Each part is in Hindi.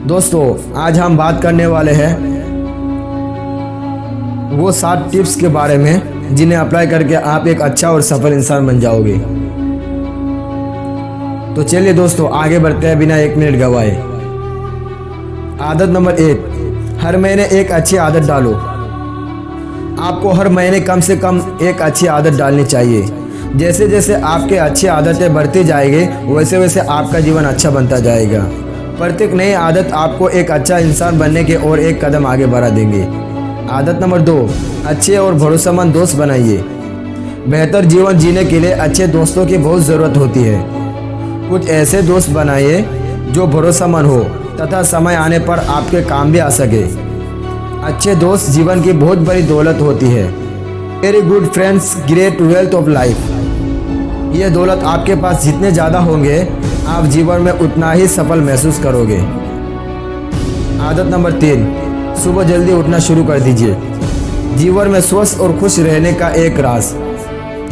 दोस्तों, आज हम बात करने वाले हैं वो 7 टिप्स के बारे में जिन्हें अप्लाई करके आप एक अच्छा और सफल इंसान बन जाओगे। तो चलिए दोस्तों, आगे बढ़ते हैं बिना 1 मिनट गवाए। आदत नंबर 1, हर महीने एक अच्छी आदत डालो। आपको हर महीने कम से कम एक अच्छी आदत डालनी चाहिए। जैसे जैसे आपके अच्छी आदतें बढ़ती जाएंगी वैसे वैसे आपका जीवन अच्छा बनता जाएगा। प्रत्येक नई आदत आपको एक अच्छा इंसान बनने के और एक कदम आगे बढ़ा देंगे। आदत नंबर 2, अच्छे और भरोसेमंद दोस्त बनाइए। बेहतर जीवन जीने के लिए अच्छे दोस्तों की बहुत ज़रूरत होती है। कुछ ऐसे दोस्त बनाइए जो भरोसेमंद हो तथा समय आने पर आपके काम भी आ सके। अच्छे दोस्त जीवन की बहुत बड़ी दौलत होती है। Very good friends great wealth of life. ये दौलत आपके पास जितने ज़्यादा होंगे आप जीवन में उतना ही सफल महसूस करोगे। आदत नंबर 3, सुबह जल्दी उठना शुरू कर दीजिए। जीवन में स्वस्थ और खुश रहने का एक राज,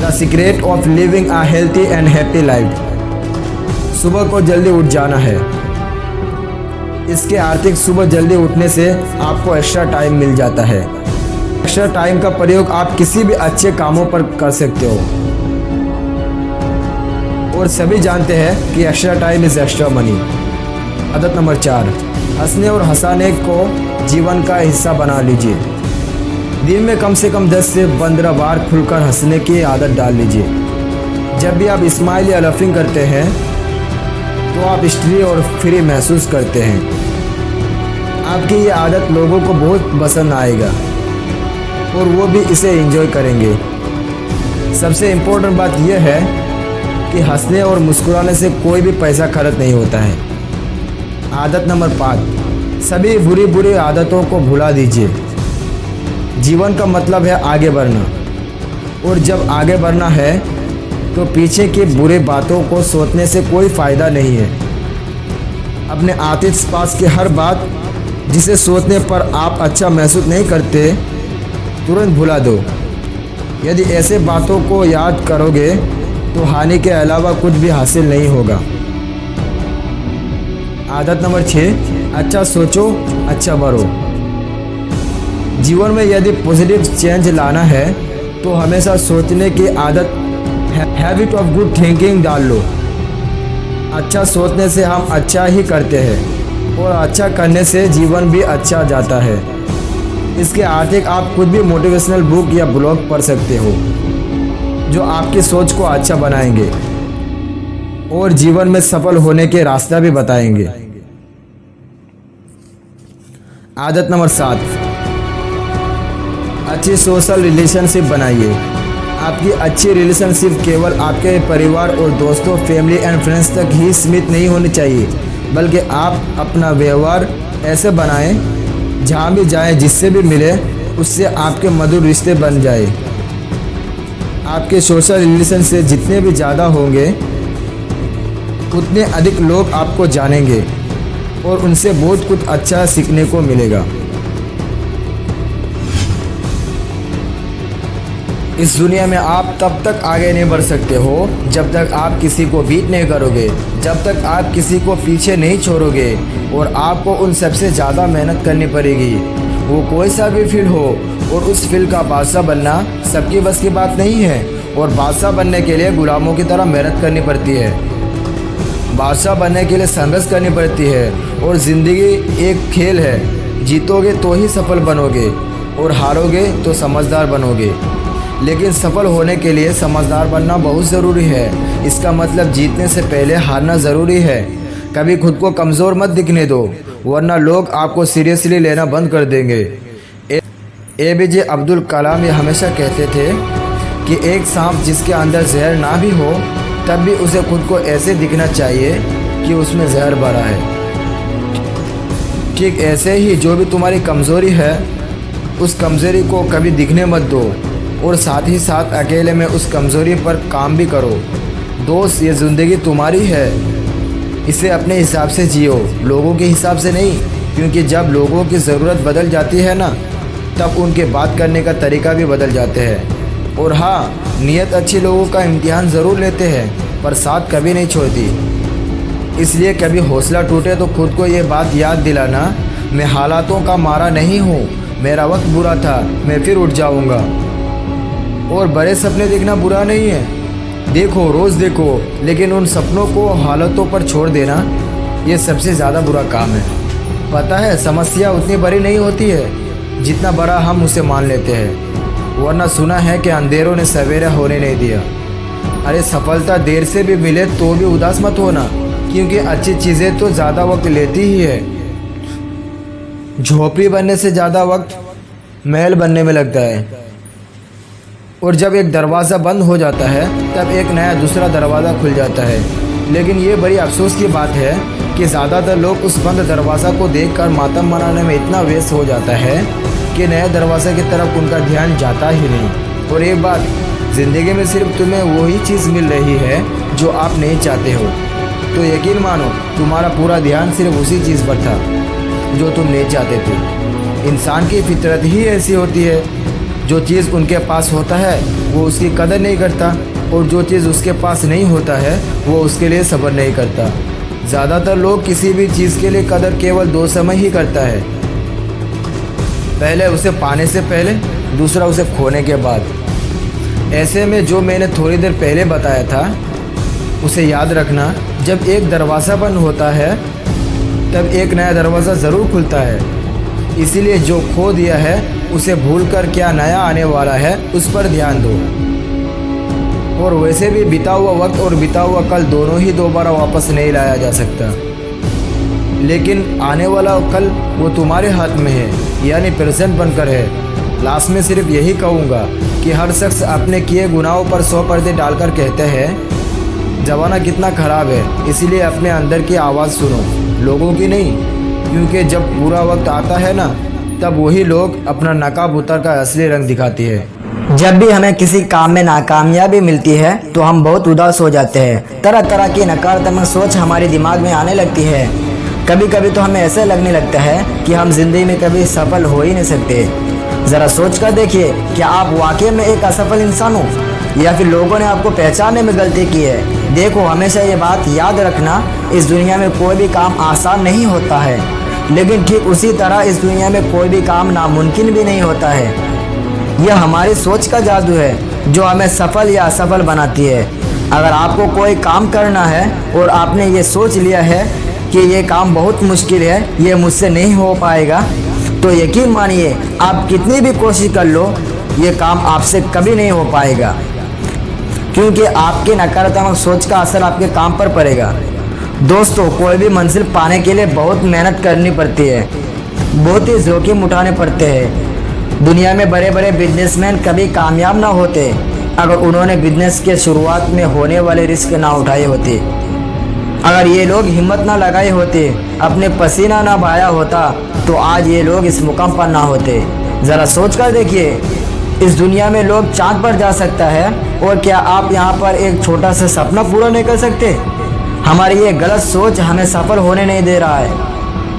the secret of living a healthy and happy life. सुबह को जल्दी उठ जाना है। इसके आर्थिक सुबह जल्दी उठने से आपको एक्स्ट्रा टाइम मिल जाता है। एक्स्ट्रा टाइम का प्रयोग आप किसी भी अच्छे कामों पर कर सकते हो और सभी जानते हैं कि extra time is extra money. आदत नंबर 4, हंसने और हंसाने को जीवन का हिस्सा बना लीजिए। दिन में कम से कम 10 से 15 बार खुलकर हंसने की आदत डाल लीजिए। जब भी आप स्माइल या लफिंग करते हैं तो आप स्ट्री और फ्री महसूस करते हैं। आपकी ये आदत लोगों को बहुत पसंद आएगा और वो भी इसे एंजॉय करेंगे। सबसे इम्पोर्टेंट बात यह है कि हंसने और मुस्कुराने से कोई भी पैसा खर्च नहीं होता है। आदत नंबर 5, सभी बुरी बुरी आदतों को भुला दीजिए। जीवन का मतलब है आगे बढ़ना, और जब आगे बढ़ना है तो पीछे की बुरी बातों को सोचने से कोई फ़ायदा नहीं है। अपने आस-पास की हर बात जिसे सोचने पर आप अच्छा महसूस नहीं करते तुरंत भुला दो। यदि ऐसे बातों को याद करोगे तो हानि के अलावा कुछ भी हासिल नहीं होगा। आदत नंबर 6, अच्छा सोचो अच्छा बढ़ो। जीवन में यदि पॉजिटिव चेंज लाना है तो हमेशा सोचने की आदत, हैबिट ऑफ गुड थिंकिंग डाल लो। अच्छा सोचने से हम अच्छा ही करते हैं और अच्छा करने से जीवन भी अच्छा जाता है। इसके आर्थिक आप खुद भी मोटिवेशनल बुक या ब्लॉग पढ़ सकते हो जो आपकी सोच को अच्छा बनाएंगे और जीवन में सफल होने के रास्ता भी बताएंगे। आदत नंबर 7, अच्छी सोशल रिलेशनशिप बनाइए। आपकी अच्छी रिलेशनशिप केवल आपके परिवार और दोस्तों, फैमिली एंड फ्रेंड्स तक ही सीमित नहीं होनी चाहिए, बल्कि आप अपना व्यवहार ऐसे बनाएं जहाँ भी जाएं, जिससे भी मिले उससे आपके मधुर रिश्ते बन जाए। आपके सोशल रिलेशन से जितने भी ज़्यादा होंगे उतने अधिक लोग आपको जानेंगे और उनसे बहुत कुछ अच्छा सीखने को मिलेगा। इस दुनिया में आप तब तक आगे नहीं बढ़ सकते हो जब तक आप किसी को बीट नहीं करोगे, जब तक आप किसी को पीछे नहीं छोड़ोगे, और आपको उन सबसे ज़्यादा मेहनत करनी पड़ेगी। वो कोई सा भी फील्ड हो, और उस फील्ड का बादशाह बनना सबकी बस की बात नहीं है, और बादशाह बनने के लिए गुलामों की तरह मेहनत करनी पड़ती है। बादशाह बनने के लिए संघर्ष करनी पड़ती है, और ज़िंदगी एक खेल है। जीतोगे तो ही सफल बनोगे और हारोगे तो समझदार बनोगे। लेकिन सफल होने के लिए समझदार बनना बहुत ज़रूरी है। इसका मतलब जीतने से पहले हारना ज़रूरी है। कभी खुद को कमज़ोर मत दिखने दो, वरना लोग आपको सीरियसली लेना बंद कर देंगे। APJ अब्दुल कलाम ये हमेशा कहते थे कि एक सांप जिसके अंदर जहर ना भी हो तब भी उसे खुद को ऐसे दिखना चाहिए कि उसमें जहर भरा है। ठीक ऐसे ही जो भी तुम्हारी कमज़ोरी है उस कमज़ोरी को कभी दिखने मत दो, और साथ ही साथ अकेले में उस कमज़ोरी पर काम भी करो। दोस्त, ये ज़िंदगी तुम्हारी है, इसे अपने हिसाब से जियो, लोगों के हिसाब से नहीं। क्योंकि जब लोगों की ज़रूरत बदल जाती है ना, तब उनके बात करने का तरीका भी बदल जाते हैं। और हाँ, नीयत अच्छी लोगों का इम्तिहान ज़रूर लेते हैं पर साथ कभी नहीं छोड़ती। इसलिए कभी हौसला टूटे तो खुद को ये बात याद दिलाना, मैं हालातों का मारा नहीं हूँ, मेरा वक्त बुरा था, मैं फिर उठ जाऊँगा। और बड़े सपने देखना बुरा नहीं है, देखो रोज़ देखो, लेकिन उन सपनों को हालातों पर छोड़ देना ये सबसे ज़्यादा बुरा काम है। पता है समस्या उतनी बड़ी नहीं होती है जितना बड़ा हम उसे मान लेते हैं, वरना सुना है कि अंधेरों ने सवेरा होने नहीं दिया। अरे सफलता देर से भी मिले तो भी उदास मत होना, क्योंकि अच्छी चीज़ें तो ज़्यादा वक्त लेती ही है। झोपड़ी बनने से ज़्यादा वक्त महल बनने में लगता है, और जब एक दरवाज़ा बंद हो जाता है तब एक नया दूसरा दरवाज़ा खुल जाता है। लेकिन ये बड़ी अफसोस की बात है कि ज़्यादातर लोग उस बंद दरवाज़ा को देखकर मातम मनाने में इतना व्यस्त हो जाता है कि नए दरवाजे की तरफ उनका ध्यान जाता ही नहीं। और एक बात, ज़िंदगी में सिर्फ तुम्हें वही चीज़ मिल रही है जो आप नहीं चाहते हो, तो यकीन मानो तुम्हारा पूरा ध्यान सिर्फ उसी चीज़ पर था जो तुम नहीं चाहते थे। इंसान की फितरत ही ऐसी होती है, जो चीज़ उनके पास होता है वो उसकी कदर नहीं करता, और जो चीज़ उसके पास नहीं होता है वो उसके लिए सब्र नहीं करता। ज़्यादातर लोग किसी भी चीज़ के लिए कदर केवल 2 समय ही करता है, पहले उसे पाने से पहले, दूसरा उसे खोने के बाद। ऐसे में जो मैंने थोड़ी देर पहले बताया था उसे याद रखना, जब एक दरवाज़ा बंद होता है तब एक नया दरवाज़ा ज़रूर खुलता है। इसीलिए जो खो दिया है उसे भूलकर क्या नया आने वाला है उस पर ध्यान दो। और वैसे भी बीता हुआ वक्त और बीता हुआ कल दोनों ही दोबारा वापस नहीं लाया जा सकता, लेकिन आने वाला कल वो तुम्हारे हाथ में है, यानी प्रेजेंट बनकर है। लास्ट में सिर्फ यही कहूँगा कि हर शख्स अपने किए गुनाहों पर 100 पर्दे डालकर कहते हैं ज़माना कितना ख़राब है, इसीलिए अपने अंदर की आवाज़ सुनो, लोगों की नहीं। क्योंकि जब बुरा वक्त आता है ना, तब वही लोग अपना नकाब उतर का असली रंग दिखाती है। जब भी हमें किसी काम में नाकामयाबी मिलती है तो हम बहुत उदास हो जाते हैं। तरह तरह की नकारात्मक सोच हमारे दिमाग में आने लगती है। कभी कभी तो हमें ऐसा लगने लगता है कि हम जिंदगी में कभी सफल हो ही नहीं सकते। ज़रा सोच कर देखिए, क्या आप वाकई में एक असफल इंसान हो, या फिर लोगों ने आपको पहचानने में गलती की है। देखो, हमेशा ये बात याद रखना, इस दुनिया में कोई भी काम आसान नहीं होता है, लेकिन ठीक उसी तरह इस दुनिया में कोई भी काम नामुमकिन भी नहीं होता है। यह हमारी सोच का जादू है जो हमें सफल या असफल बनाती है। अगर आपको कोई काम करना है और आपने ये सोच लिया है कि ये काम बहुत मुश्किल है, ये मुझसे नहीं हो पाएगा, तो यकीन मानिए आप कितनी भी कोशिश कर लो, ये काम आपसे कभी नहीं हो पाएगा, क्योंकि आपके नकारात्मक सोच का असर आपके काम पर पड़ेगा। दोस्तों, कोई भी मंजिल पाने के लिए बहुत मेहनत करनी पड़ती है, बहुत ही जोखिम उठाने पड़ते हैं। दुनिया में बड़े बड़े बिजनेसमैन कभी कामयाब ना होते अगर उन्होंने बिजनेस के शुरुआत में होने वाले रिस्क ना उठाए होते। अगर ये लोग हिम्मत ना लगाए होते, अपने पसीना ना बहाया होता, तो आज ये लोग इस मुकाम पर ना होते। ज़रा सोच कर देखिए, इस दुनिया में लोग चाँद पर जा सकता है, और क्या आप यहाँ पर एक छोटा सा सपना पूरा नहीं कर सकते? हमारी ये गलत सोच हमें सफल होने नहीं दे रहा है,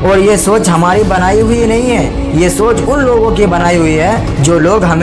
और ये सोच हमारी बनाई हुई नहीं है, ये सोच उन लोगों की बनाई हुई है जो लोग हमें